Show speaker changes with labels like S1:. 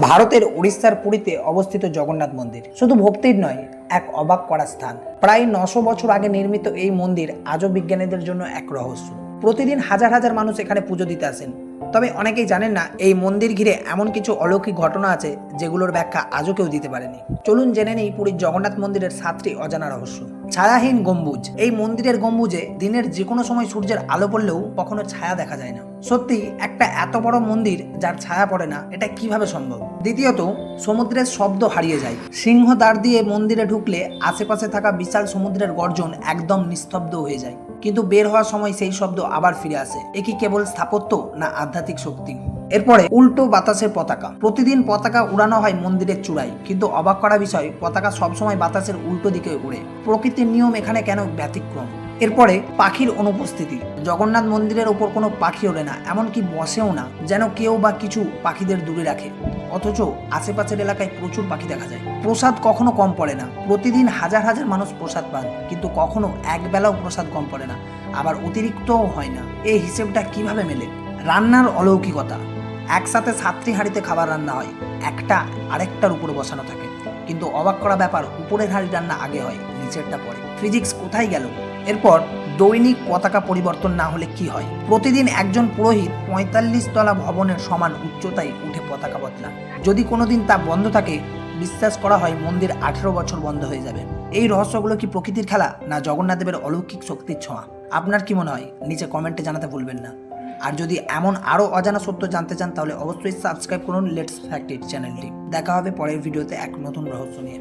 S1: ভারতের উড়িষ্যার পুরীতে অবস্থিত জগন্নাথ মন্দির শুধু ভক্তির নয়, এক অবাক করা স্থান। প্রায় 900 বছর আগে নির্মিত এই মন্দির আজও বিজ্ঞানীদের জন্য এক রহস্য। প্রতিদিন হাজার হাজার মানুষ এখানে পুজো দিতে আসেন। তবে অনেকেই জানেন না এই মন্দির ঘিরে এমন কিছু অলৌকিক ঘটনা আছে যেগুলোর ব্যাখ্যা আজও কেউ দিতে পারেনি। চলুন জেনে নেই পুরীর জগন্নাথ মন্দিরের 7টি অজানা রহস্য। ছায়াহীন গম্বুজ। এই মন্দিরের গম্বুজে দিনের যে কোনো সময় সূর্যের আলো পড়লেও কখনো ছায়া দেখা যায় না। সত্যি একটা এত বড় মন্দির যার ছায়া পড়ে না, এটা কিভাবে সম্ভব? দ্বিতীয়ত, সমুদ্রের শব্দ হারিয়ে যায়। সিংহ দ্বার দিয়ে মন্দিরে ঢুকলে আশেপাশে থাকা বিশাল সমুদ্রের গর্জন একদম নিস্তব্ধ হয়ে যায়, কিন্তু বের হওয়ার সময় সেই শব্দ আবার ফিরে আসে। এ কি কেবল স্থাপত্য না আধ্যাত্মিক শক্তি? এরপরে উল্টো বাতাসের পতাকা। প্রতিদিন পতাকা উড়ানো হয় মন্দিরের চূড়ায়, কিন্তু অবাক করা বিষয়, পতাকা সবসময় বাতাসের উল্টো দিকে উড়ে। প্রকৃতির নিয়ম এখানে কেন ব্যতিক্রম? এরপরে পাখির অনুপস্থিতি। জগন্নাথ মন্দিরের ওপর কোনো পাখি ওড়ে না, এমনকি বসেও না, যেন কেউ বা কিছু পাখিদের দূরে রাখে। অথচ আশেপাশের এলাকায় প্রচুর পাখি দেখা যায়। প্রসাদ কখনো কম পড়ে না। প্রতিদিন হাজার হাজার মানুষ প্রসাদ পান, কিন্তু কখনো এক বেলাও প্রসাদ কম পড়ে না, আবার অতিরিক্তও হয় না। এই হিসেবটা কিভাবে মেলে? রান্নার অলৌকিকতা। একসাথে 7টি হাঁড়িতে খাবার রান্না হয়, একটা আরেকটার উপরে বসানো থাকে, কিন্তু অবাক করা ব্যাপার, উপরের হাঁড়ি রান্না আগে হয়, নিচেরটা পরে। ফিজিক্স কোথায় গেল? এরপর দৈনিক পতাকা পরিবর্তন না হলে কি হয়? প্রতিদিন একজন পুরোহিত 45 তলা ভবনের সমান উচ্চতায় উঠে পতাকা বদলান। যদি কোনোদিন তা বন্ধ থাকে, বিশ্বাস করা হয় মন্দির 18 বছর বন্ধ হয়ে যাবে। এই রহস্যগুলো কি প্রকৃতির খেলা, না জগন্নাথ দেবের অলৌকিক শক্তির ছোঁয়া? আপনার কি মনে হয়? নিচে কমেন্টে জানাতে ভুলবেন না। আর যদি এমন আরও অজানা সত্য জানতে চান, তাহলে অবশ্যই সাবস্ক্রাইব করুন লেটস ফ্যাক্ট ইট চ্যানেলটি। দেখা হবে পরের ভিডিওতে এক নতুন রহস্য নিয়ে।